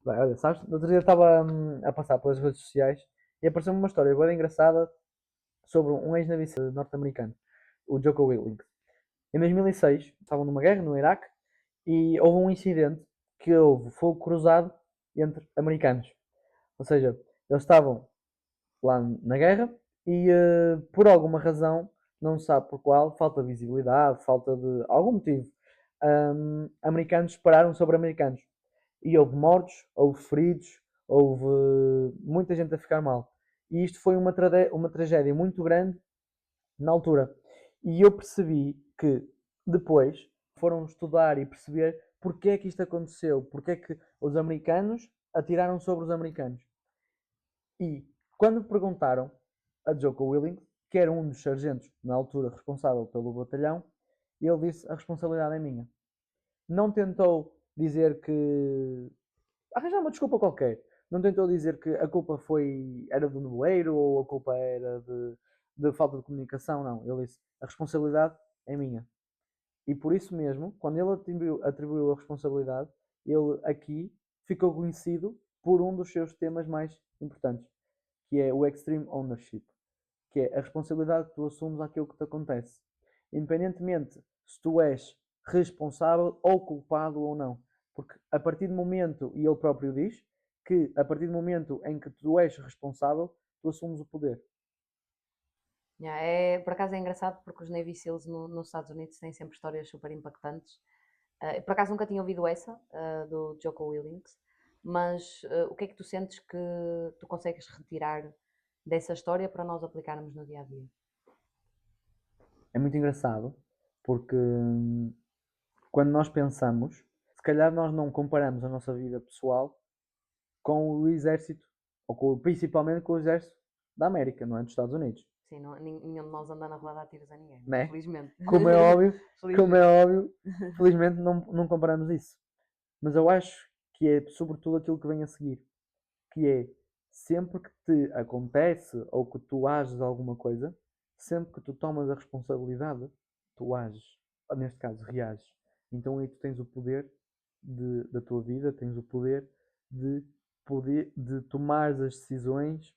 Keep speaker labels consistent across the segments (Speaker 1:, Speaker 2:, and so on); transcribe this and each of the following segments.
Speaker 1: Bem, olha, sabes, no outro dia estava a passar pelas redes sociais e apareceu-me uma história bem engraçada sobre um ex-navy norte-americano, o Jocko Willink. Em 2006, estavam numa guerra no Iraque e houve um incidente que houve fogo cruzado entre americanos. Ou seja, eles estavam lá na guerra e por alguma razão, não se sabe por qual, falta de visibilidade, falta de algum motivo, americanos dispararam sobre americanos. E houve mortos, houve feridos, houve muita gente a ficar mal. E isto foi uma tragédia muito grande na altura. E eu percebi que depois foram estudar e perceber porque é que isto aconteceu, porque é que os americanos atiraram sobre os americanos. E quando perguntaram a Jocko Willink, que era um dos sargentos na altura responsável pelo batalhão, ele disse: a responsabilidade é minha. Não tentou dizer que arranjar uma desculpa qualquer. Não tentou dizer que a culpa era do nevoeiro ou a culpa era de falta de comunicação, não. Ele disse: a responsabilidade é minha. E por isso mesmo, quando ele atribuiu a responsabilidade, ele aqui ficou conhecido por um dos seus temas mais importantes, que é o Extreme Ownership, que é a responsabilidade que tu assumes àquilo que te acontece. Independentemente se tu és responsável ou culpado ou não. Porque a partir do momento, e ele próprio diz, que a partir do momento em que tu és responsável, tu assumes o poder.
Speaker 2: Yeah, por acaso é engraçado porque os Navy SEALs nos Estados Unidos têm sempre histórias super impactantes. Por acaso nunca tinha ouvido essa, do Jocko Willings, mas o que é que tu sentes que tu consegues retirar dessa história para nós aplicarmos no dia a dia?
Speaker 1: É muito engraçado, porque quando nós pensamos, se calhar nós não comparamos a nossa vida pessoal com o exército, principalmente com o exército da América, não é? Dos Estados Unidos.
Speaker 2: Sim, nenhum de nós anda na rua a dar tiros a ninguém, não é?
Speaker 1: Né?
Speaker 2: Felizmente.
Speaker 1: Como é óbvio, como
Speaker 2: Felizmente.
Speaker 1: é óbvio, felizmente não comparamos isso. Mas eu acho que é sobretudo aquilo que vem a seguir, que é sempre que te acontece ou que tu ages alguma coisa, sempre que tu tomas a responsabilidade, tu ages, ou neste caso reages. Então aí tu tens o poder da tua vida, tens o de poder de tomar as decisões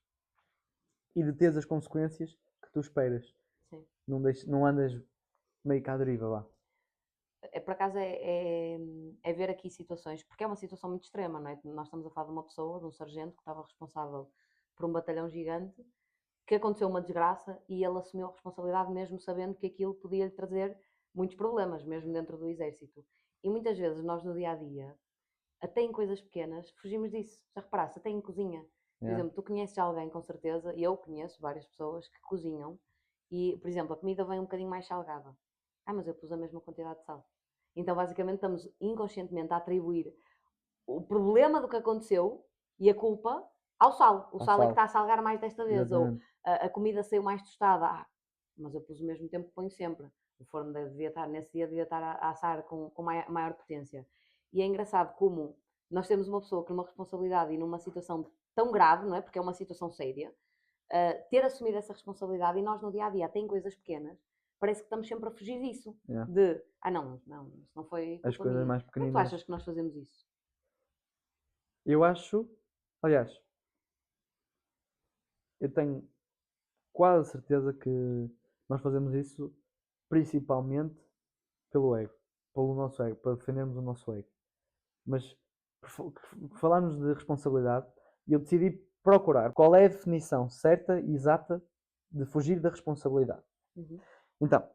Speaker 1: e de ter as consequências que tu esperas.
Speaker 2: Sim.
Speaker 1: Não andas meio que à deriva lá.
Speaker 2: Por acaso é ver aqui situações, porque é uma situação muito extrema, não é? Nós estamos a falar de uma pessoa, de um sargento que estava responsável por um batalhão gigante, que aconteceu uma desgraça e ele assumiu a responsabilidade mesmo sabendo que aquilo podia lhe trazer muitos problemas, mesmo dentro do exército. E muitas vezes nós no dia a dia, até em coisas pequenas, fugimos disso. Já reparaste, até em cozinha. Por
Speaker 1: Yeah.
Speaker 2: exemplo, tu conheces alguém com certeza, e eu conheço várias pessoas que cozinham e, por exemplo, a comida vem um bocadinho mais salgada. Ah, mas eu pus a mesma quantidade de sal. Então, basicamente, estamos inconscientemente a atribuir o problema do que aconteceu e a culpa ao sal. O
Speaker 1: Ao
Speaker 2: sal é que está
Speaker 1: sal.
Speaker 2: a salgar mais desta vez. Ou
Speaker 1: Exatamente.
Speaker 2: a comida saiu mais tostada. Ah, mas eu pus o mesmo tempo que ponho sempre. O forno devia estar, nesse dia, devia estar a assar com maior potência. E é engraçado como nós temos uma pessoa com uma responsabilidade e numa situação tão grave, não é? Porque é uma situação séria, ter assumido essa responsabilidade e nós no dia a dia, até em coisas pequenas, parece que estamos sempre a fugir disso.
Speaker 1: Yeah.
Speaker 2: De, não, isso não foi
Speaker 1: As
Speaker 2: culpa
Speaker 1: coisas
Speaker 2: minha.
Speaker 1: mais
Speaker 2: Como é que tu
Speaker 1: pequeninas.
Speaker 2: achas que nós fazemos isso?
Speaker 1: Eu acho, aliás, eu tenho quase certeza que nós fazemos isso principalmente pelo ego, pelo nosso ego, para defendermos o nosso ego. Mas por falarmos de responsabilidade, eu decidi procurar qual é a definição certa e exata de fugir da responsabilidade.
Speaker 2: Uhum.
Speaker 1: Então,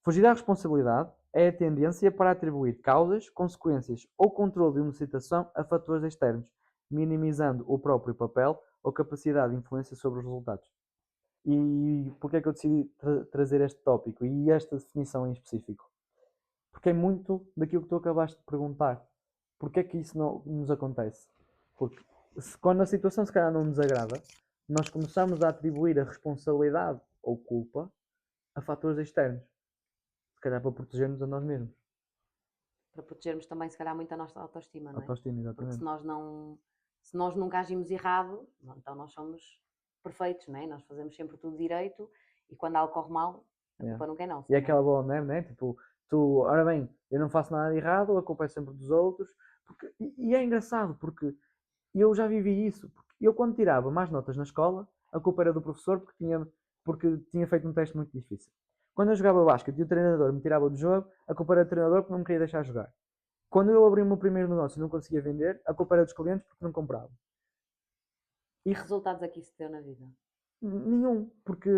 Speaker 1: fugir à responsabilidade é a tendência para atribuir causas, consequências ou controle de uma situação a fatores externos, minimizando o próprio papel ou capacidade de influência sobre os resultados. E porquê é que eu decidi trazer este tópico e esta definição em específico? Porque é muito daquilo que tu acabaste de perguntar. Porquê é que isso não nos acontece? Porque quando a situação se calhar não nos agrada, nós começamos a atribuir a responsabilidade ou culpa a fatores externos. Se calhar para proteger-nos a nós mesmos.
Speaker 2: Para protegermos também, se calhar, muito a nossa autoestima, não é?
Speaker 1: Autoestima,
Speaker 2: Porque
Speaker 1: exatamente.
Speaker 2: se nós nunca agimos errado, então nós somos perfeitos, não é? Nós fazemos sempre tudo direito e quando algo corre mal, a
Speaker 1: Yeah.
Speaker 2: culpa nunca é nossa,
Speaker 1: E é
Speaker 2: não é?
Speaker 1: aquela bola de neve, né? Tipo, ora bem, eu não faço nada de errado, a culpa é sempre dos outros. E é engraçado porque E eu já vivi isso. Porque eu, quando tirava mais notas na escola, a culpa era do professor porque tinha feito um teste muito difícil. Quando eu jogava basquete e o treinador me tirava do jogo, a culpa era do treinador porque não me queria deixar jogar. Quando eu abri o meu primeiro negócio e não conseguia vender, a culpa era dos clientes porque não compravam.
Speaker 2: Que resultados é que isso deu na vida?
Speaker 1: Nenhum, porque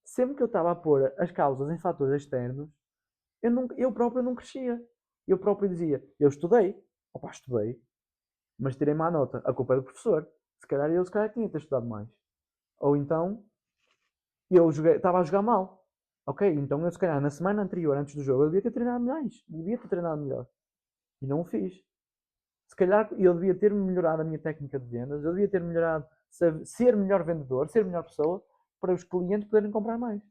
Speaker 1: sempre que eu estava a pôr as causas em fatores externos, eu próprio não crescia. Eu próprio dizia, eu estudei, opa, estudei, mas tirei má nota, a culpa é do professor. Se calhar tinha que ter estudado mais. Ou então, estava a jogar mal. Ok, então eu se calhar na semana anterior, antes do jogo, eu devia ter treinado mais, devia ter treinado melhor. E não o fiz. Se calhar eu devia ter melhorado a minha técnica de vendas, eu devia ter melhorado, ser melhor vendedor, ser melhor pessoa, para os clientes poderem comprar mais.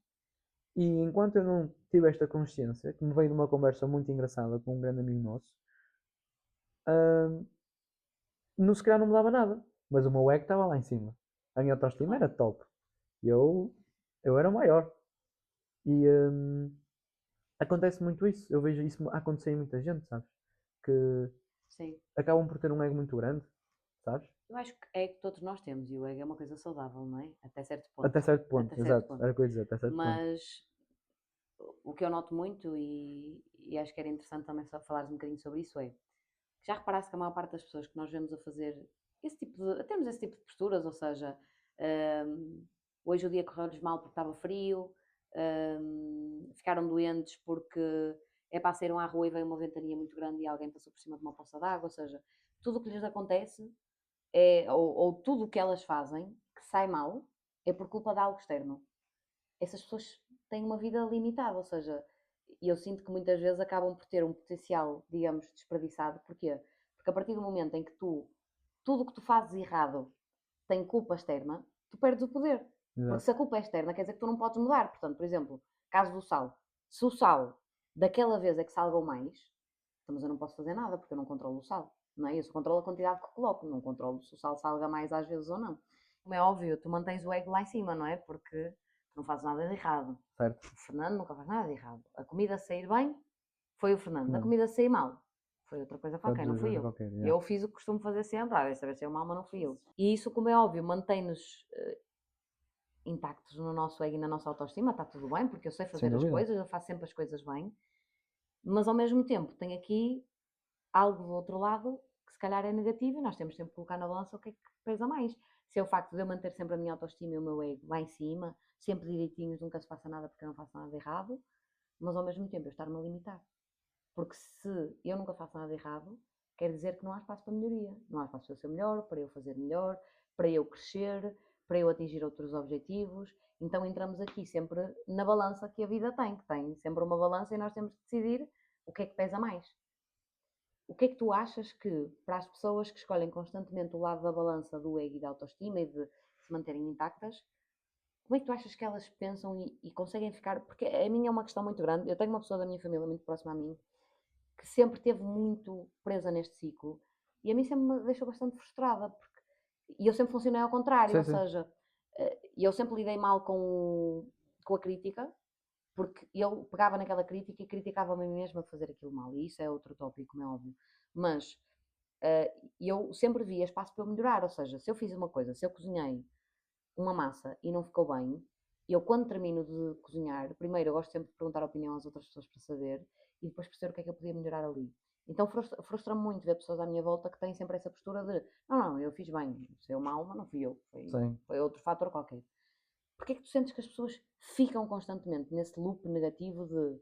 Speaker 1: E enquanto eu não tive esta consciência, que me veio de uma conversa muito engraçada com um grande amigo nosso, hum, não se calhar não me dava nada. Mas o meu ego estava lá em cima. A minha autoestima era
Speaker 2: Claro.
Speaker 1: top. E eu era o maior. E acontece muito isso. Eu vejo isso acontecer em muita gente, sabes? Que
Speaker 2: Sim.
Speaker 1: acabam por ter um ego muito grande, sabes?
Speaker 2: Eu acho que é que todos nós temos e o ego é uma coisa saudável, não é? Até certo
Speaker 1: Até
Speaker 2: ponto.
Speaker 1: certo
Speaker 2: Até
Speaker 1: ponto,
Speaker 2: certo
Speaker 1: exato.
Speaker 2: ponto.
Speaker 1: Era o que eu ia dizer, até certo ponto.
Speaker 2: Mas o que eu noto muito, e acho que era interessante também só falares um bocadinho sobre isso, é que já reparaste que a maior parte das pessoas que nós vemos a fazer esse tipo temos esse tipo de posturas, ou seja, hum, hoje o dia correu-lhes mal porque estava frio, ficaram doentes porque é para saíram à rua e veio uma ventania muito grande e alguém passou por cima de uma poça d'água, ou seja, tudo o que lhes acontece ou tudo o que elas fazem que sai mal é por culpa de algo externo. Essas pessoas têm uma vida limitada, ou seja, eu sinto que muitas vezes acabam por ter um potencial, digamos, desperdiçado. Porquê? Porque a partir do momento em que tudo o que tu fazes errado tem culpa externa, tu perdes o poder. Porque
Speaker 1: Exato.
Speaker 2: se a culpa é externa, quer dizer que tu não podes mudar. Portanto, por exemplo, caso do sal. Se o sal daquela vez é que salgou mais, então, mas eu não posso fazer nada porque eu não controlo o sal. Não é? Eu só controlo a quantidade que coloco, não controlo se o sal salga mais às vezes ou não. Como é óbvio, tu mantens o ego lá em cima, não é? Porque tu não fazes nada de errado.
Speaker 1: Certo?
Speaker 2: O Fernando nunca faz nada de errado. A comida sair bem, foi o Fernando. A
Speaker 1: Não.
Speaker 2: comida sair mal, foi outra coisa
Speaker 1: Foi
Speaker 2: qualquer, não
Speaker 1: outra
Speaker 2: fui
Speaker 1: coisa
Speaker 2: eu.
Speaker 1: qualquer. Yeah.
Speaker 2: Eu fiz o que costumo fazer sempre. Desta vez saiu mal, mas não fui eu. E isso, como é óbvio, mantém-nos intactos no nosso ego e na nossa autoestima. Está tudo bem, porque eu sei
Speaker 1: Sem
Speaker 2: fazer as
Speaker 1: dúvida.
Speaker 2: coisas, eu faço sempre as coisas bem. Mas ao mesmo tempo, tem aqui algo do outro lado que se calhar é negativo e nós temos sempre que colocar na balança o que é que pesa mais. Se é o facto de eu manter sempre a minha autoestima e o meu ego lá em cima, sempre direitinhos, nunca se faça nada porque eu não faço nada de errado, mas ao mesmo tempo eu estar-me a limitar. Porque se eu nunca faço nada de errado, quer dizer que não há espaço para melhoria. Não há espaço para eu ser melhor, para eu fazer melhor, para eu crescer, para eu atingir outros objetivos. Então entramos aqui sempre na balança que a vida tem, que tem sempre uma balança e nós temos que decidir o que é que pesa mais. O que é que tu achas que, para as pessoas que escolhem constantemente o lado da balança do ego e da autoestima e de se manterem intactas, como é que tu achas que elas pensam e conseguem ficar? Porque a minha é uma questão muito grande. Eu tenho uma pessoa da minha família muito próxima a mim que sempre esteve muito presa neste ciclo e a mim sempre me deixou bastante frustrada porque e eu sempre funcionei ao contrário,
Speaker 1: Sim,
Speaker 2: ou
Speaker 1: sim.
Speaker 2: seja, eu sempre lidei mal com a crítica porque eu pegava naquela crítica e criticava-me a mim mesma de fazer aquilo mal e isso é outro tópico, como é óbvio, mas eu sempre via espaço para eu melhorar, ou seja, se eu fiz uma coisa, se eu cozinhei uma massa e não ficou bem, eu quando termino de cozinhar, primeiro eu gosto sempre de perguntar a opinião às outras pessoas para saber e depois perceber o que é que eu podia melhorar ali. Então frustra-me muito ver pessoas à minha volta que têm sempre essa postura de não, eu fiz bem, saiu mal, mas não fui eu,
Speaker 1: Sim.
Speaker 2: foi outro fator qualquer. Porquê é que tu sentes que as pessoas ficam constantemente nesse loop negativo de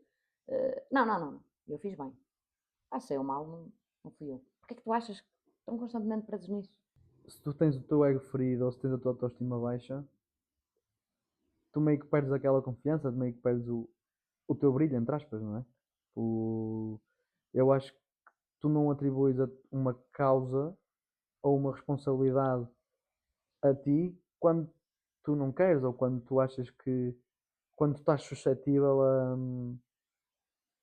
Speaker 2: não, eu fiz bem. Saiu mal, não fui eu. Porquê é que tu achas que estão constantemente presos nisso?
Speaker 1: Se tu tens o teu ego ferido ou se tens a tua autoestima baixa, tu meio que perdes aquela confiança, tu meio que perdes o teu brilho, entre aspas, não é? O, eu acho que tu não atribuis uma causa ou uma responsabilidade a ti quando tu não queres ou quando tu achas que quando tu estás suscetível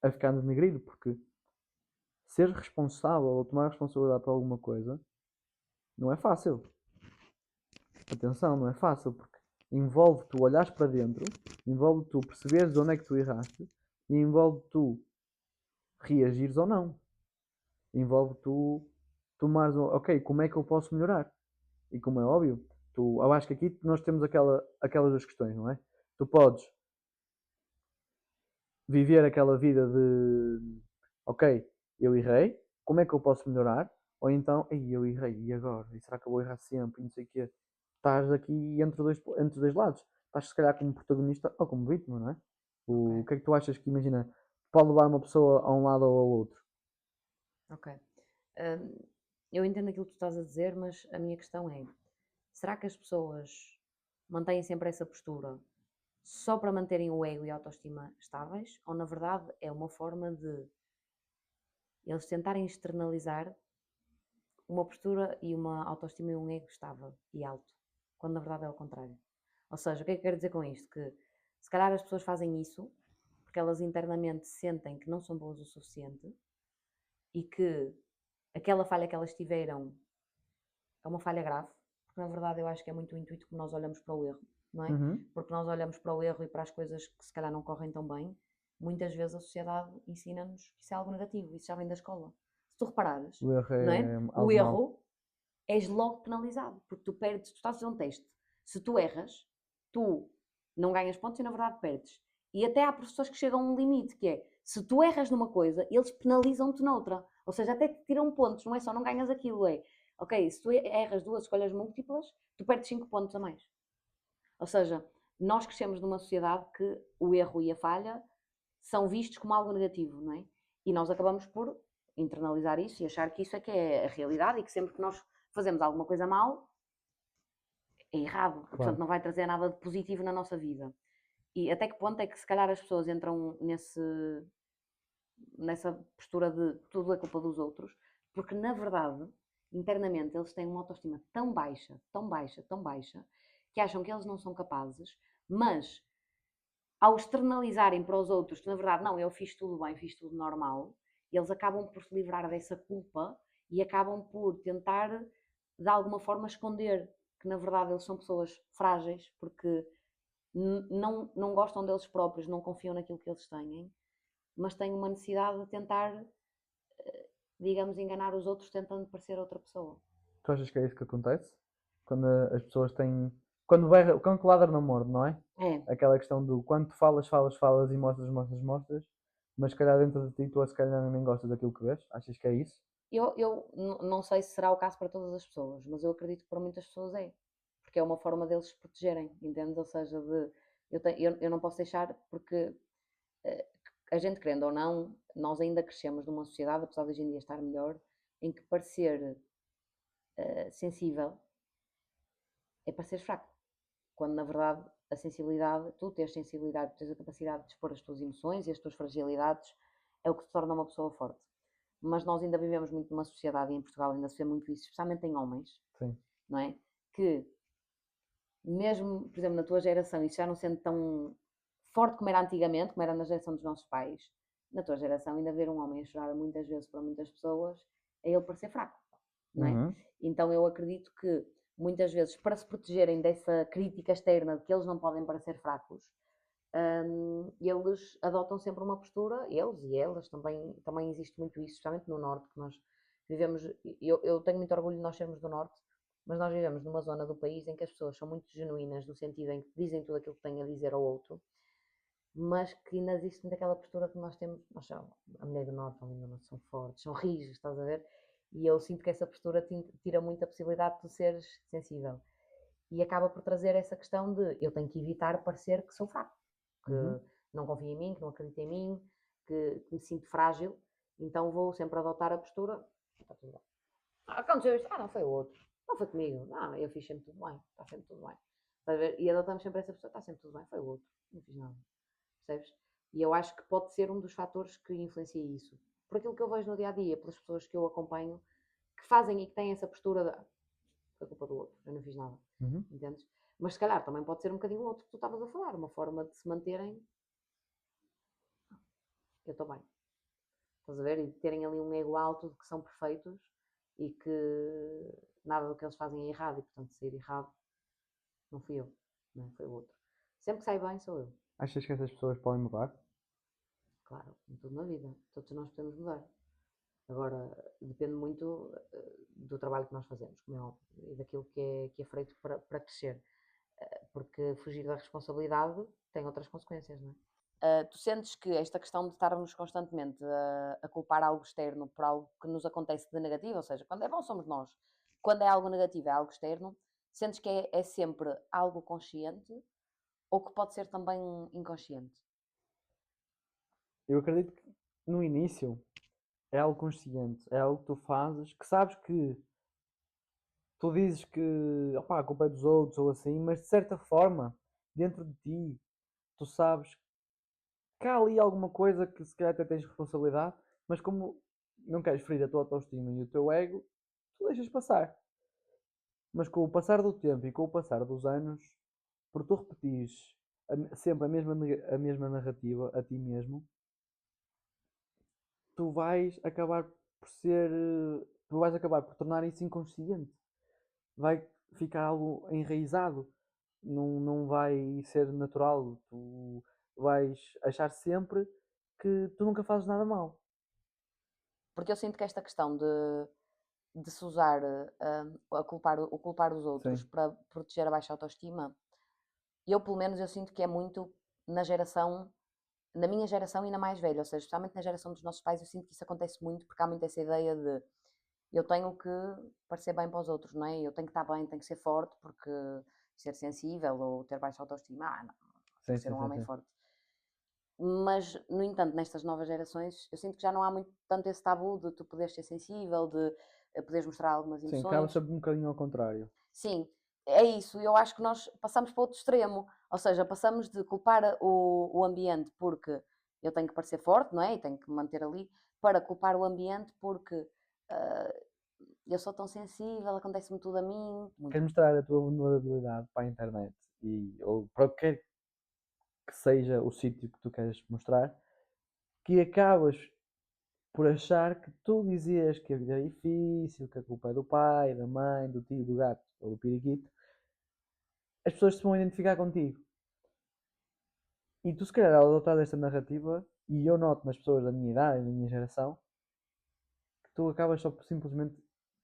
Speaker 1: a ficar denegrido, porque ser responsável ou tomar responsabilidade por alguma coisa não é fácil. Atenção, não é fácil, porque envolve tu olhares para dentro, envolve tu perceberes onde é que tu erraste e envolve tu reagires ou não. Envolve tu tomares, ok, como é que eu posso melhorar? E como é óbvio, eu acho que aqui nós temos aquelas duas questões, não é? Tu podes viver aquela vida de ok, eu errei, como é que eu posso melhorar? Ou então, ei, eu errei, e agora? E será que eu vou errar sempre? E não sei o quê. Estás aqui entre dois lados. Estás se calhar como protagonista ou como vítima, não é? O
Speaker 2: Ok,
Speaker 1: que é que tu achas que, imagina, pode levar uma pessoa a um lado ou ao outro?
Speaker 2: ok. Hum, eu entendo aquilo que tu estás a dizer, mas a minha questão é: será que as pessoas mantêm sempre essa postura só para manterem o ego e a autoestima estáveis? Ou na verdade é uma forma de eles tentarem externalizar uma postura e uma autoestima e um ego estável e alto, quando na verdade é ao contrário? Ou seja, o que é que eu quero dizer com isto? Que se calhar as pessoas fazem isso porque elas internamente sentem que não são boas o suficiente e que aquela falha que elas tiveram é uma falha grave, porque na verdade eu acho que é muito o intuito que nós olhamos para o erro, não é?
Speaker 1: Uhum.
Speaker 2: Porque nós olhamos para o erro e para as coisas que se calhar não correm tão bem, muitas vezes a sociedade ensina-nos que isso é algo negativo, isso já vem da escola. Se tu reparares,
Speaker 1: O erro
Speaker 2: não
Speaker 1: é
Speaker 2: é? O
Speaker 1: algo mau.
Speaker 2: erro és logo penalizado, porque tu perdes, tu estás a fazer um teste. Se tu erras, tu não ganhas pontos e na verdade perdes. E até há professores que chegam a um limite, que é, se tu erras numa coisa, eles penalizam-te noutra. Ou seja, até te tiram pontos, não é só não ganhas aquilo, é, ok, se tu erras duas escolhas múltiplas, tu perdes 5 pontos a mais. Ou seja, nós crescemos numa sociedade que o erro e a falha são vistos como algo negativo, não é? E nós acabamos por internalizar isso e achar que isso é que é a realidade e que sempre que nós fazemos alguma coisa mal, é errado. Portanto,
Speaker 1: Claro.
Speaker 2: não vai trazer nada de positivo na nossa vida. E até que ponto é que se calhar as pessoas entram nessa postura de tudo é culpa dos outros, porque na verdade, internamente, eles têm uma autoestima tão baixa, tão baixa, tão baixa, que acham que eles não são capazes, mas ao externalizarem para os outros que na verdade não, eu fiz tudo bem, fiz tudo normal, eles acabam por se livrar dessa culpa e acabam por tentar de alguma forma esconder que na verdade eles são pessoas frágeis porque não gostam deles próprios, não confiam naquilo que eles têm, mas têm uma necessidade de tentar, digamos, enganar os outros tentando parecer outra pessoa.
Speaker 1: Tu achas que é isso que acontece? Quando as pessoas têm. Quando berra, o cão que ladra não morde, não é?
Speaker 2: É,
Speaker 1: Aquela questão do quando tu falas, falas, falas e mostras, mostras, mostras, mas se calhar dentro de ti tu se calhar nem gostas daquilo que vês. Achas que é isso?
Speaker 2: eu não sei se será o caso para todas as pessoas, mas eu acredito que para muitas pessoas é. Porque é uma forma deles se protegerem, entendes? Ou seja, eu não posso deixar, porque eh, a gente querendo ou não, nós ainda crescemos numa sociedade, apesar de hoje em dia estar melhor, em que parecer sensível é parecer fraco. Quando na verdade a sensibilidade, tu tens sensibilidade, tens a capacidade de expor as tuas emoções e as tuas fragilidades, é o que te torna uma pessoa forte. Mas nós ainda vivemos muito numa sociedade, e em Portugal ainda se vê muito isso, especialmente em homens,
Speaker 1: Sim.
Speaker 2: não é? Que mesmo, por exemplo, na tua geração, isso já não sendo tão forte como era antigamente, como era na geração dos nossos pais, na tua geração ainda ver um homem a chorar muitas vezes para muitas pessoas, é ele parecer fraco, não é?
Speaker 1: Uhum.
Speaker 2: Então eu acredito que muitas vezes, para se protegerem dessa crítica externa de que eles não podem parecer fracos, eles adotam sempre uma postura, eles e elas, também existe muito isso, especialmente no Norte, que nós vivemos, eu tenho muito orgulho de nós sermos do Norte, mas nós vivemos numa zona do país em que as pessoas são muito genuínas, no sentido em que dizem tudo aquilo que têm a dizer ao outro, mas que ainda existe muito aquela postura que nós temos, nós somos, a mulher do Norte ainda não são fortes, são rígidos, estás a ver? E eu sinto que essa postura tira muito a possibilidade de tu seres sensível. E acaba por trazer essa questão de eu tenho que evitar parecer que sou fraco, que
Speaker 1: Uhum.
Speaker 2: não confio em mim, que não acredito em mim, que me sinto frágil, então vou sempre adotar a postura, está tudo bem. Aconteceu isto, não foi o outro, não foi comigo, não, eu fiz sempre tudo bem, está sempre tudo bem. Estás a ver? E adotamos sempre essa pessoa, está sempre tudo bem, foi o outro, não fiz nada, percebes? E eu acho que pode ser um dos fatores que influencia isso. Por aquilo que eu vejo no dia a dia, pelas pessoas que eu acompanho, que fazem e que têm essa postura de foi culpa do outro, eu não fiz nada,
Speaker 1: Uhum.
Speaker 2: entendes? Mas se calhar também pode ser um bocadinho o outro que tu estavas a falar, uma forma de se manterem, eu estou bem, estás a ver? E de terem ali um ego alto de que são perfeitos e que nada do que eles fazem é errado e portanto sair errado não fui eu, não é? Foi o outro. Sempre que sai bem sou eu,
Speaker 1: Achas que essas pessoas podem mudar?
Speaker 2: claro, em tudo na vida, todos nós podemos mudar. Agora, depende muito do trabalho que nós fazemos, como é óbvio, e daquilo que é feito para crescer. Porque fugir da responsabilidade tem outras consequências, não é? Tu sentes que esta questão de estarmos constantemente a culpar algo externo por algo que nos acontece de negativo, ou seja, quando é bom somos nós, quando é algo negativo é algo externo, sentes que é sempre algo consciente ou que pode ser também inconsciente?
Speaker 1: Eu acredito que no início é algo consciente, é algo que tu fazes, que sabes que tu dizes que opá, a culpa é dos outros ou assim, mas de certa forma, dentro de ti, tu sabes que há ali alguma coisa que se calhar até tens responsabilidade, mas como não queres ferir a tua autoestima e o teu ego, tu deixas passar. Mas com o passar do tempo e com o passar dos anos, por tu repetires sempre a mesma narrativa a ti mesmo, tu vais acabar por ser. Tu vais acabar por tornar isso inconsciente. Vai ficar algo enraizado. Não vai ser natural. Tu vais achar sempre que tu nunca fazes nada mal.
Speaker 2: Porque eu sinto que esta questão de se usar o culpar os outros
Speaker 1: Sim,
Speaker 2: para proteger a baixa autoestima, eu pelo menos eu sinto que é muito na geração, na minha geração e na mais velha, ou seja, especialmente na geração dos nossos pais, eu sinto que isso acontece muito porque há muito essa ideia de eu tenho que parecer bem para os outros, não é? Eu tenho que estar bem, tenho que ser forte porque ser sensível ou ter baixa autoestima, não, tenho
Speaker 1: sim,
Speaker 2: que ser
Speaker 1: sim,
Speaker 2: um
Speaker 1: sim,
Speaker 2: homem
Speaker 1: sim.
Speaker 2: forte. Mas, no entanto, nestas novas gerações, eu sinto que já não há muito tanto esse tabu de tu poderes ser sensível, de poderes mostrar algumas
Speaker 1: Sim, acaba
Speaker 2: emoções.
Speaker 1: sempre um bocadinho ao contrário.
Speaker 2: Sim, é isso. Eu acho que nós passamos para outro extremo. Ou seja, passamos de culpar o ambiente porque eu tenho que parecer forte, não é? E tenho que me manter ali, para culpar o ambiente porque ah, eu sou tão sensível, acontece-me tudo a mim.
Speaker 1: Queres
Speaker 2: Muito.
Speaker 1: mostrar a tua vulnerabilidade para a internet ou para o que quer que seja o sítio que tu queres mostrar, que acabas por achar que tu dizias que a vida é difícil, que a culpa é do pai, da mãe, do tio, do gato ou do periquito, as pessoas se vão identificar contigo. E tu, se calhar, ao adotar esta narrativa, e eu noto nas pessoas da minha idade, da minha geração, que tu acabas só por simplesmente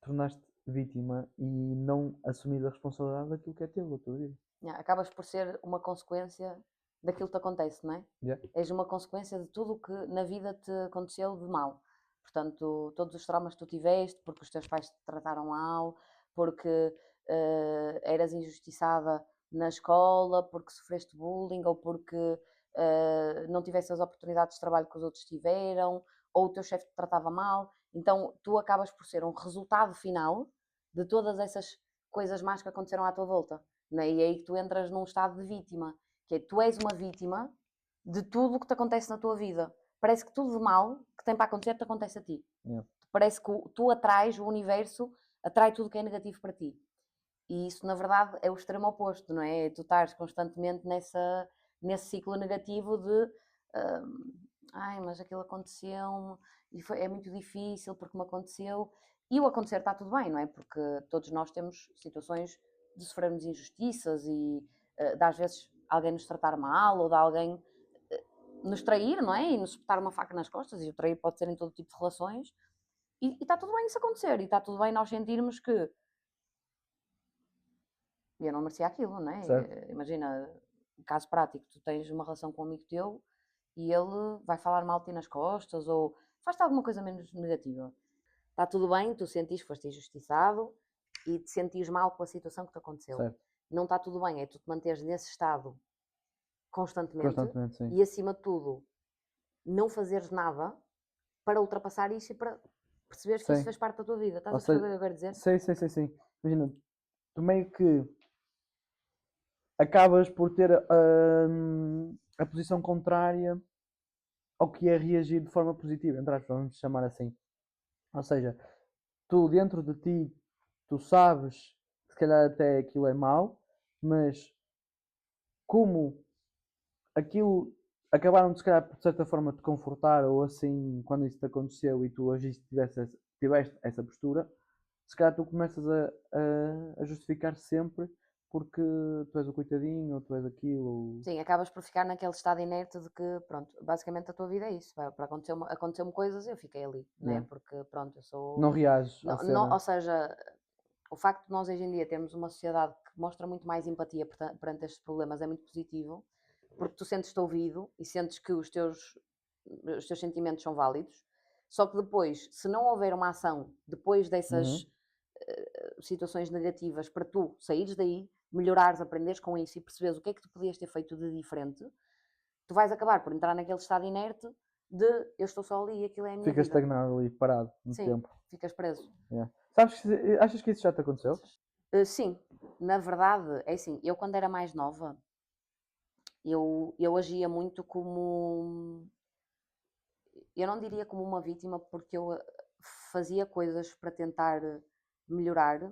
Speaker 1: tornar-te vítima e não assumir a responsabilidade daquilo que é teu, da tua vida.
Speaker 2: Yeah, acabas por ser uma consequência daquilo que te acontece, não é?
Speaker 1: Yeah.
Speaker 2: És uma consequência de tudo o que na vida te aconteceu de mal. Portanto, todos os traumas que tu tiveste, porque os teus pais te trataram mal, porque eras injustiçada na escola, porque sofreste bullying ou porque não tiveste as oportunidades de trabalho que os outros tiveram, ou o teu chefe te tratava mal. Então, tu acabas por ser um resultado final de todas essas coisas más que aconteceram à tua volta. Não é? E é aí que tu entras num estado de vítima, que é tu és uma vítima de tudo o que te acontece na tua vida. Parece que tudo de mal que tem para acontecer te acontece a ti.
Speaker 1: Yeah.
Speaker 2: Parece que tu atrais, o universo atrai tudo que é negativo para ti. E isso, na verdade, é o extremo oposto, não é? Tu estás constantemente nesse ciclo negativo de ai, mas aquilo aconteceu e é muito difícil porque me aconteceu. E o acontecer está tudo bem, não é? Porque todos nós temos situações de sofrermos injustiças e de às vezes alguém nos tratar mal ou de alguém nos trair, não é? E nos espetar uma faca nas costas, e o trair pode ser em todo tipo de relações. E está tudo bem isso acontecer, e está tudo bem nós sentirmos que eu não merecia aquilo, não
Speaker 1: Certo?
Speaker 2: é? Imagina, caso prático, tu tens uma relação com um amigo teu e ele vai falar mal de ti nas costas ou faz-te alguma coisa menos negativa. Está tudo bem, tu sentires que foste injustiçado e te sentires mal com a situação que te aconteceu.
Speaker 1: Certo.
Speaker 2: Não está tudo bem, é tu te manteres nesse estado constantemente
Speaker 1: Constantemente, sim.
Speaker 2: e, acima de tudo, não fazeres nada para ultrapassar isso e para perceberes que isso
Speaker 1: Sim.
Speaker 2: fez parte da tua vida. Estás
Speaker 1: Ou
Speaker 2: a perceber o
Speaker 1: seja,
Speaker 2: que eu quero dizer?
Speaker 1: sei, sei, sei, sim. Imagina, tu meio que acabas por ter a posição contrária ao que é reagir de forma positiva, entre aspas, vamos chamar assim. Ou seja, tu dentro de ti, tu sabes que se calhar até aquilo é mau, mas como aquilo acabaram de se calhar de certa forma te confortar ou assim quando isso te aconteceu e tu agiste, tiveste essa postura, se calhar tu começas a justificar sempre porque tu és o coitadinho, ou tu és aquilo, ou...
Speaker 2: Sim, acabas por ficar naquele estado inerte de que, pronto, basicamente a tua vida é isso. Para aconteceu-me coisas, eu fiquei ali, né?
Speaker 1: Yeah.
Speaker 2: Porque, pronto, eu sou.
Speaker 1: Não reages à cena.
Speaker 2: Ou seja, o facto de nós hoje em dia termos uma sociedade que mostra muito mais empatia perante estes problemas é muito positivo, porque tu sentes-te ouvido e sentes que os teus sentimentos são válidos. Só que depois, se não houver uma ação depois dessas
Speaker 1: Uhum.
Speaker 2: situações negativas para tu saíres daí, melhorares, aprenderes com isso e perceberes o que é que tu podias ter feito de diferente, tu vais acabar por entrar naquele estado inerte de eu estou só ali e aquilo é a minha
Speaker 1: Ficas
Speaker 2: vida.
Speaker 1: estagnado ali, parado no
Speaker 2: Sim,
Speaker 1: tempo.
Speaker 2: ficas preso.
Speaker 1: Yeah. Sabes achas que isso já te aconteceu?
Speaker 2: Sim, na verdade, é assim, eu quando era mais nova, eu agia muito como, eu não diria como uma vítima, porque eu fazia coisas para tentar melhorar,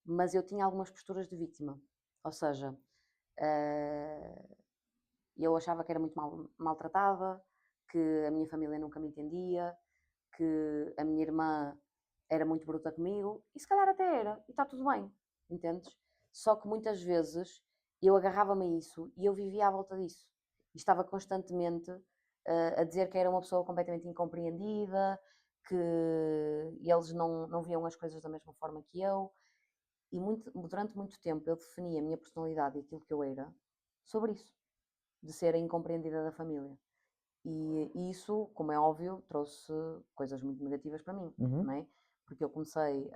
Speaker 2: mas eu tinha algumas posturas de vítima. Ou seja, eu achava que era muito maltratada, que a minha família nunca me entendia, que a minha irmã era muito bruta comigo, e se calhar até era, e está tudo bem, entendes? Só que muitas vezes eu agarrava-me a isso e eu vivia à volta disso. E estava constantemente a dizer que era uma pessoa completamente incompreendida, que eles não viam as coisas da mesma forma que eu. E durante muito tempo eu defini a minha personalidade e aquilo que eu era sobre isso, de ser a incompreendida da família. E isso, como é óbvio, trouxe coisas muito negativas para mim,
Speaker 1: Uhum.
Speaker 2: não é? Porque eu comecei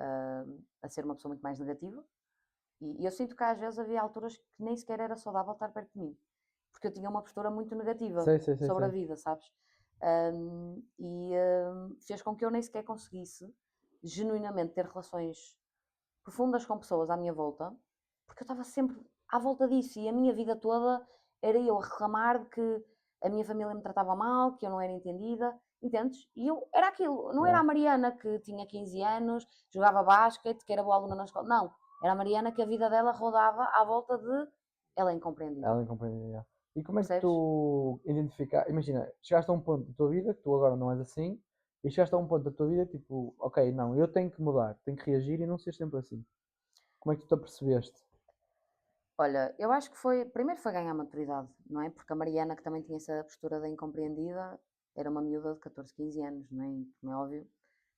Speaker 2: a ser uma pessoa muito mais negativa e eu sinto que às vezes havia alturas que nem sequer era saudável estar perto de mim, porque eu tinha uma postura muito negativa
Speaker 1: Sei, sei, sei,
Speaker 2: sobre a
Speaker 1: sei.
Speaker 2: vida, sabes? E fez com que eu nem sequer conseguisse genuinamente ter relações profundas com pessoas à minha volta, porque eu estava sempre à volta disso e a minha vida toda era eu a reclamar de que a minha família me tratava mal, que eu não era entendida, entendes? E eu era aquilo, não era
Speaker 1: Yeah.
Speaker 2: a Mariana que tinha 15 anos, jogava basquete, que era boa aluna na escola, não, era a Mariana que a vida dela rodava à volta de ela é incompreendida,
Speaker 1: Ela incompreende. Yeah. E como é que
Speaker 2: percebes?
Speaker 1: tu identificas? Imagina, chegaste a um ponto da tua vida que tu agora não és assim, e chegaste a um ponto da tua vida tipo, ok, não, eu tenho que mudar, tenho que reagir e não ser sempre assim. Como é que tu te apercebeste?
Speaker 2: Olha, eu acho que primeiro foi ganhar maturidade, não é? Porque a Mariana, que também tinha essa postura da incompreendida, era uma miúda de 14, 15 anos, não é? E, como é óbvio,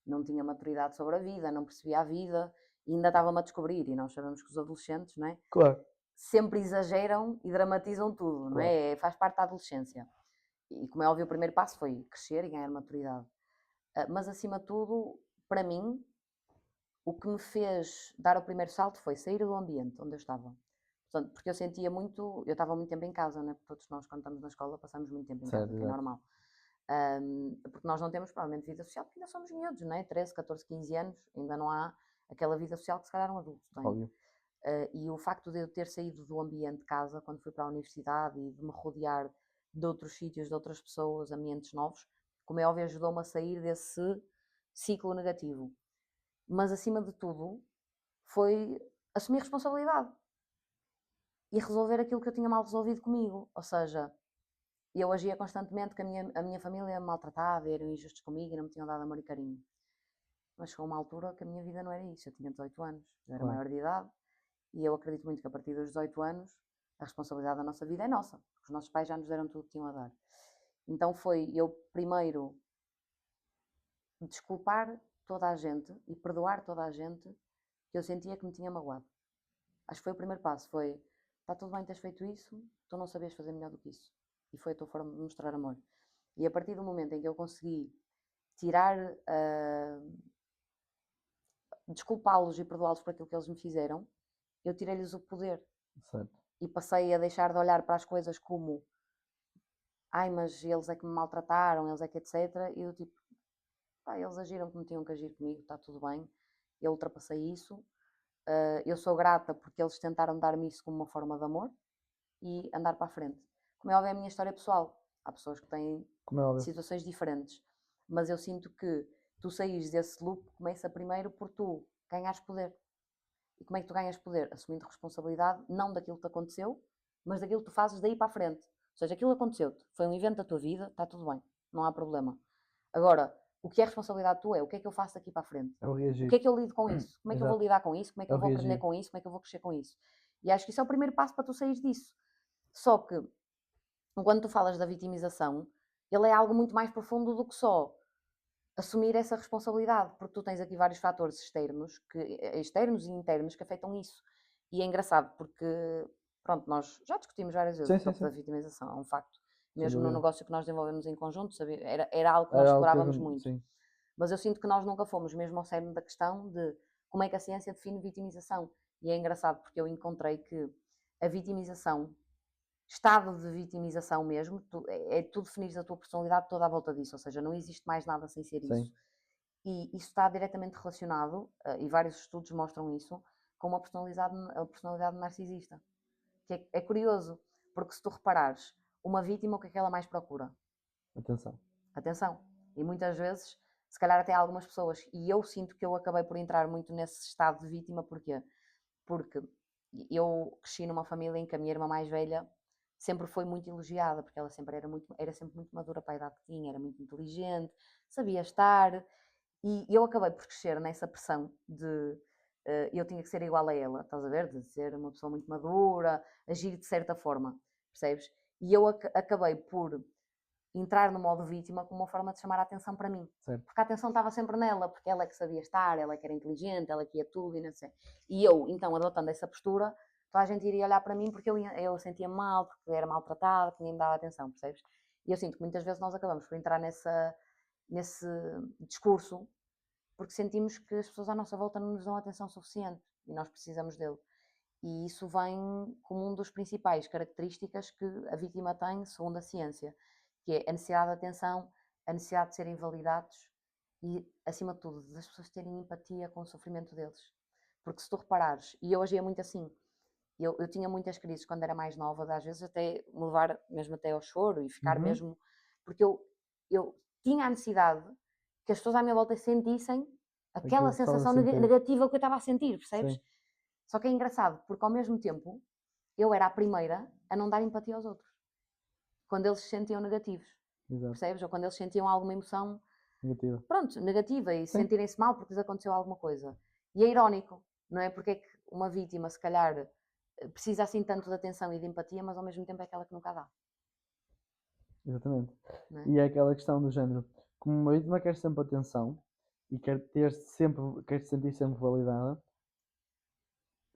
Speaker 2: não tinha maturidade sobre a vida, não percebia a vida, e ainda estava-me a descobrir, e nós sabemos que os adolescentes, não é?
Speaker 1: Claro,
Speaker 2: Sempre exageram e dramatizam tudo, não
Speaker 1: claro.
Speaker 2: é? Faz parte da adolescência. E, como é óbvio, o primeiro passo foi crescer e ganhar maturidade. Mas, acima de tudo, para mim, o que me fez dar o primeiro salto foi sair do ambiente onde eu estava. Portanto, porque eu sentia muito, eu estava muito tempo em casa, né? Porque todos nós, quando estamos na escola, passamos muito tempo em casa,
Speaker 1: Certo,
Speaker 2: que é
Speaker 1: exato.
Speaker 2: normal. Porque nós não temos, provavelmente, vida social, porque ainda somos miúdos, não é? 13, 14, 15 anos, ainda não há aquela vida social que se calhar um adulto tem.
Speaker 1: Óbvio.
Speaker 2: E o facto de eu ter saído do ambiente de casa, quando fui para a universidade, e de me rodear de outros sítios, de outras pessoas, ambientes novos, como é óbvio, ajudou-me a sair desse ciclo negativo. Mas, acima de tudo, foi assumir responsabilidade e resolver aquilo que eu tinha mal resolvido comigo. Ou seja, eu agia constantemente que a minha família me maltratava, eram injustos comigo e não me tinham dado amor e carinho. Mas chegou uma altura que a minha vida não era isso. Eu tinha 18 anos, eu era
Speaker 1: Claro.
Speaker 2: maior de idade e eu acredito muito que a partir dos 18 anos a responsabilidade da nossa vida é nossa. Os nossos pais já nos deram tudo o que tinham a dar. Então foi eu primeiro desculpar toda a gente e perdoar toda a gente que eu sentia que me tinha magoado. Acho que foi o primeiro passo, foi, está tudo bem teres feito isso, tu não sabias fazer melhor do que isso. E foi a tua forma de mostrar amor. E a partir do momento em que eu consegui tirar, desculpá-los e perdoá-los por aquilo que eles me fizeram, eu tirei-lhes o poder.
Speaker 1: Certo.
Speaker 2: E passei a deixar de olhar para as coisas como, ai, mas eles é que me maltrataram, eles é que etc. E eu tipo, pá, eles agiram como tinham que agir comigo, está tudo bem. Eu ultrapassei isso. Eu sou grata porque eles tentaram dar-me isso como uma forma de amor e andar para a frente. Como é óbvio, é a minha história pessoal. Há pessoas que têm
Speaker 1: Como é óbvio.
Speaker 2: situações diferentes, mas eu sinto que tu saís desse loop começa primeiro por tu ganhares poder. E como é que tu ganhas poder? Assumindo responsabilidade, não daquilo que te aconteceu, mas daquilo que tu fazes daí para a frente. Ou seja, aquilo aconteceu-te, foi um evento da tua vida, está tudo bem, não há problema. Agora, o que é responsabilidade tua é o que é que eu faço daqui para a frente?
Speaker 1: É o
Speaker 2: O
Speaker 1: reagir.
Speaker 2: que é que eu lido com isso? Como é que eu vou
Speaker 1: Exato.
Speaker 2: lidar com isso? Como é que
Speaker 1: É o
Speaker 2: eu vou aprender
Speaker 1: reagir.
Speaker 2: com isso? Como é que eu vou crescer com isso? E acho que isso é o primeiro passo para tu saís disso. Só que, quando tu falas da vitimização, ele é algo muito mais profundo do que só assumir essa responsabilidade, porque tu tens aqui vários fatores externos e internos que afetam isso. E é engraçado porque, pronto, nós já discutimos várias vezes
Speaker 1: Sim,
Speaker 2: o
Speaker 1: sim,
Speaker 2: tópico
Speaker 1: sim.
Speaker 2: da vitimização, é um facto.
Speaker 1: Sem
Speaker 2: Mesmo no
Speaker 1: dúvida.
Speaker 2: negócio que nós desenvolvemos em conjunto, era algo que nós
Speaker 1: Era algo que
Speaker 2: explorávamos muito.
Speaker 1: sim,
Speaker 2: Mas eu sinto que nós nunca fomos mesmo ao cerne da questão de como é que a ciência define vitimização. E é engraçado porque eu encontrei que a vitimização, estado de vitimização mesmo, tu definires a tua personalidade toda à volta disso, ou seja, não existe mais nada sem ser isso.
Speaker 1: sim.
Speaker 2: E isso está diretamente relacionado, e vários estudos mostram isso, com a personalidade narcisista. Que é curioso, porque se tu reparares, uma vítima, o que é que ela mais procura?
Speaker 1: Atenção.
Speaker 2: Atenção. E muitas vezes, se calhar até algumas pessoas, e eu sinto que eu acabei por entrar muito nesse estado de vítima, porquê? Porque eu cresci numa família em que a minha irmã mais velha sempre foi muito elogiada, porque ela sempre era sempre muito madura para a idade que tinha, era muito inteligente, sabia estar, e eu acabei por crescer nessa pressão de eu tinha que ser igual a ela, estás a ver? De ser uma pessoa muito madura, agir de certa forma, percebes? E eu acabei por entrar no modo vítima como uma forma de chamar a atenção para mim.
Speaker 1: Certo.
Speaker 2: Porque a atenção estava sempre nela, porque ela é que sabia estar, ela é que era inteligente, ela é que ia tudo e não sei. E eu, então, adotando essa postura, toda a gente iria olhar para mim porque eu sentia mal, porque era maltratada, que ninguém me dava atenção, percebes? E eu sinto que muitas vezes nós acabamos por entrar nesse discurso porque sentimos que as pessoas à nossa volta não nos dão atenção suficiente e nós precisamos dele. E isso vem como um dos principais características que a vítima tem, segundo a ciência, que é a necessidade de atenção, a necessidade de serem validados e, acima de tudo, das pessoas terem empatia com o sofrimento deles. Porque se tu reparares, e eu agia muito assim, eu tinha muitas crises quando era mais nova, às vezes até me levar mesmo até ao choro e ficar
Speaker 1: Uhum.
Speaker 2: mesmo. Porque eu tinha a necessidade que as pessoas à minha volta sentissem aquela
Speaker 1: Aquilo que estava a
Speaker 2: sensação
Speaker 1: sentir.
Speaker 2: negativa que eu estava a sentir, percebes?
Speaker 1: Sim,
Speaker 2: Só que é engraçado, porque ao mesmo tempo eu era a primeira a não dar empatia aos outros. Quando eles se sentiam negativos,
Speaker 1: exato.
Speaker 2: percebes? Ou quando eles sentiam alguma emoção,
Speaker 1: Negativa.
Speaker 2: pronto, negativa e
Speaker 1: Sim.
Speaker 2: sentirem-se mal porque lhes aconteceu alguma coisa. E é irónico, não é? Porque é que uma vítima, se calhar, precisa assim tanto de atenção e de empatia, mas ao mesmo tempo é aquela que nunca dá,
Speaker 1: Exatamente.
Speaker 2: não é?
Speaker 1: E é aquela questão do género. Como uma vítima quer sempre atenção e quer se sentir sempre validada,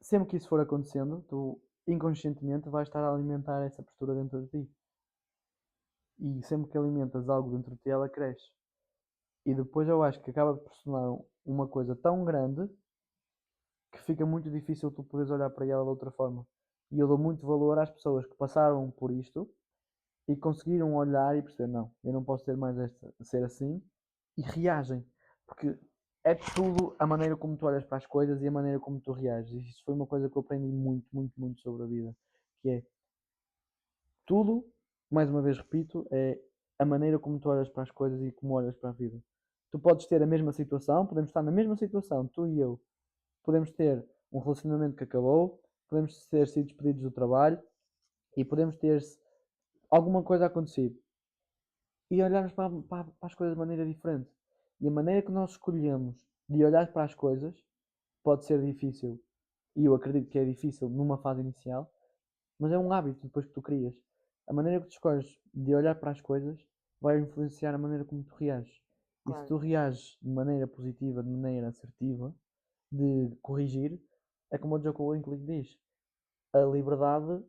Speaker 1: sempre que isso for acontecendo, tu inconscientemente vais estar a alimentar essa postura dentro de ti. E sempre que alimentas algo dentro de ti, ela cresce. E depois eu acho que acaba por se tornar uma coisa tão grande que fica muito difícil tu poderes olhar para ela de outra forma. E eu dou muito valor às pessoas que passaram por isto e conseguiram olhar e perceber, não, eu não posso ter mais ser assim, e reagem. Porque é tudo a maneira como tu olhas para as coisas e a maneira como tu reages. E isso foi uma coisa que eu aprendi muito, muito, muito sobre a vida. Que é tudo, mais uma vez repito, é a maneira como tu olhas para as coisas e como olhas para a vida. Tu podes ter a mesma situação, podemos estar na mesma situação, tu e eu. Podemos ter um relacionamento que acabou, podemos ter sido despedidos do trabalho e podemos ter alguma coisa acontecido e olharmos para as coisas de maneira diferente. E a maneira que nós escolhemos de olhar para as coisas pode ser difícil. E eu acredito que é difícil numa fase inicial, mas é um hábito depois que tu crias. A maneira que tu escolhes de olhar para as coisas vai influenciar a maneira como tu reages. E se
Speaker 2: Claro,
Speaker 1: tu reages de maneira positiva, de maneira assertiva, de corrigir, é como o Jocko Willink diz: a liberdade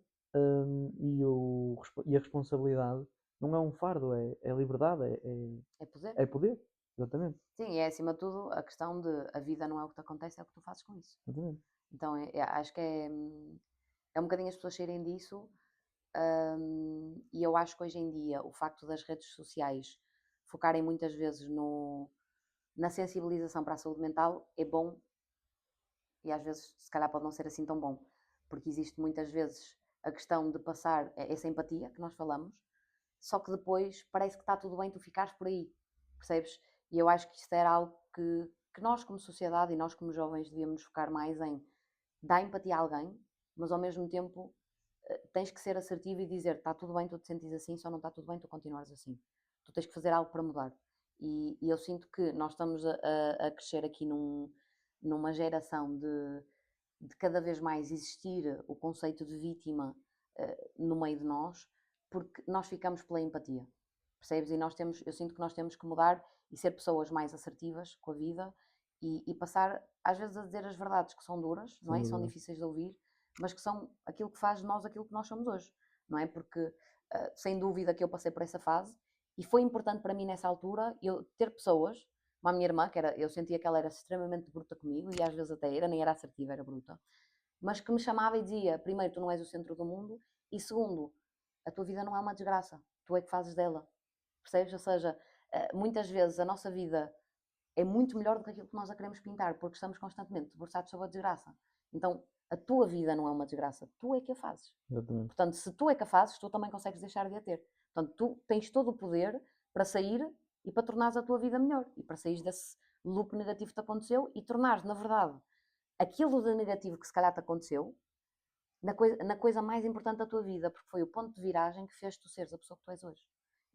Speaker 1: e a responsabilidade não é um fardo, é liberdade,
Speaker 2: é poder.
Speaker 1: é poder. Exatamente.
Speaker 2: Sim, é acima de tudo a questão de a vida não é o que te acontece, é o que tu fazes com isso.
Speaker 1: Exatamente.
Speaker 2: Então acho que é um bocadinho as pessoas saírem disso. E eu acho que hoje em dia o facto das redes sociais focarem muitas vezes na sensibilização para a saúde mental é bom e às vezes se calhar pode não ser assim tão bom, porque existe muitas vezes a questão de passar essa empatia que nós falamos, só que depois parece que está tudo bem tu ficares por aí, percebes? E eu acho que isto era algo que nós como sociedade e nós como jovens devíamos nos focar mais em dar empatia a alguém, mas ao mesmo tempo tens que ser assertivo e dizer está tudo bem tu te sentes assim, só não está tudo bem tu continuares assim. Tu tens que fazer algo para mudar. E eu sinto que nós estamos a crescer aqui numa geração de cada vez mais existir o conceito de vítima no meio de nós, porque nós ficamos pela empatia, percebes? E eu sinto que nós temos que mudar e ser pessoas mais assertivas com a vida e passar, às vezes, a dizer as verdades que são duras, não
Speaker 1: Sem
Speaker 2: é? São
Speaker 1: dúvida.
Speaker 2: difíceis de ouvir, mas que são aquilo que faz de nós aquilo que nós somos hoje, não é? Porque, sem dúvida, que eu passei por essa fase e foi importante para mim nessa altura eu ter pessoas, como a minha irmã, eu sentia que ela era extremamente bruta comigo e às vezes até era, nem era assertiva, era bruta, mas que me chamava e dizia: primeiro, tu não és o centro do mundo, e segundo, a tua vida não é uma desgraça, tu é que fazes dela. Percebes? Ou seja, muitas vezes a nossa vida é muito melhor do que aquilo que nós a queremos pintar, porque estamos constantemente debruçados sobre a desgraça. Então, a tua vida não é uma desgraça, tu é que a fazes.
Speaker 1: Exatamente.
Speaker 2: Portanto, se tu é que a fazes, tu também consegues deixar de a ter. Portanto, tu tens todo o poder para sair e para tornares a tua vida melhor. E para sair desse loop negativo que te aconteceu e tornares, na verdade, aquilo de negativo que se calhar te aconteceu, na coisa mais importante da tua vida, porque foi o ponto de viragem que fez tu seres a pessoa que tu és hoje.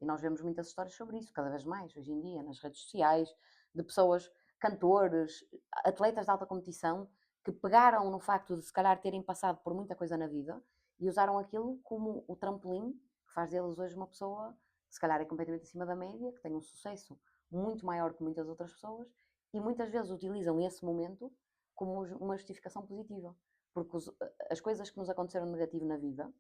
Speaker 2: E nós vemos muitas histórias sobre isso, cada vez mais, hoje em dia, nas redes sociais, de pessoas, cantores, atletas de alta competição, que pegaram no facto de se calhar terem passado por muita coisa na vida e usaram aquilo como o trampolim que faz deles hoje uma pessoa que se calhar é completamente acima da média, que tem um sucesso muito maior que muitas outras pessoas e muitas vezes utilizam esse momento como uma justificação positiva. Porque as coisas que nos aconteceram negativo na vida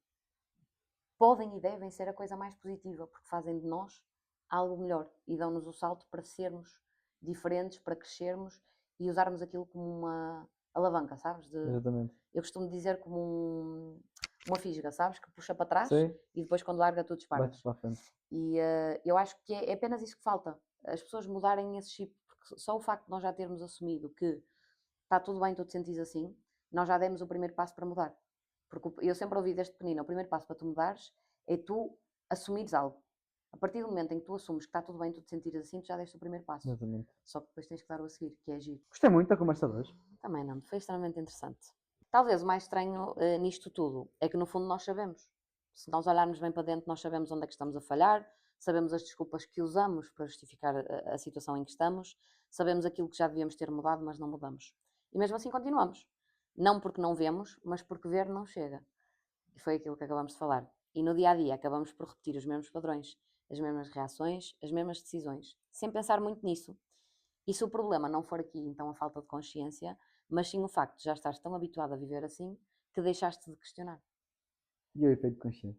Speaker 2: podem e devem ser a coisa mais positiva, porque fazem de nós algo melhor e dão-nos o salto para sermos diferentes, para crescermos e usarmos aquilo como uma alavanca, sabes?
Speaker 1: Exatamente.
Speaker 2: Eu costumo dizer como uma fisga, sabes? Que puxa para trás
Speaker 1: Sei,
Speaker 2: e depois quando larga tu disparas.
Speaker 1: bate para a frente.
Speaker 2: E eu acho que é apenas isso que falta. As pessoas mudarem esse chip, porque só o facto de nós já termos assumido que está tudo bem, tu te sentires assim, nós já demos o primeiro passo para mudar. Porque eu sempre ouvi desde pequenino, o primeiro passo para tu mudares é tu assumires algo. A partir do momento em que tu assumes que está tudo bem, tu te sentires assim, tu já deste o primeiro passo.
Speaker 1: Exatamente.
Speaker 2: Só que depois tens que dar o a seguir, que é agir.
Speaker 1: Gostei muito da conversa de hoje.
Speaker 2: Também não, foi extremamente interessante. Talvez o mais estranho nisto tudo é que no fundo nós sabemos. Se nós olharmos bem para dentro, nós sabemos onde é que estamos a falhar, sabemos as desculpas que usamos para justificar a situação em que estamos, sabemos aquilo que já devíamos ter mudado, mas não mudamos. E mesmo assim continuamos. Não porque não vemos, mas porque ver não chega. E foi aquilo que acabamos de falar. E no dia a dia acabamos por repetir os mesmos padrões, as mesmas reações, as mesmas decisões, sem pensar muito nisso. E se o problema não for aqui, então a falta de consciência, mas sim o facto de já estares tão habituado a viver assim que deixaste de questionar.
Speaker 1: E o efeito consciente.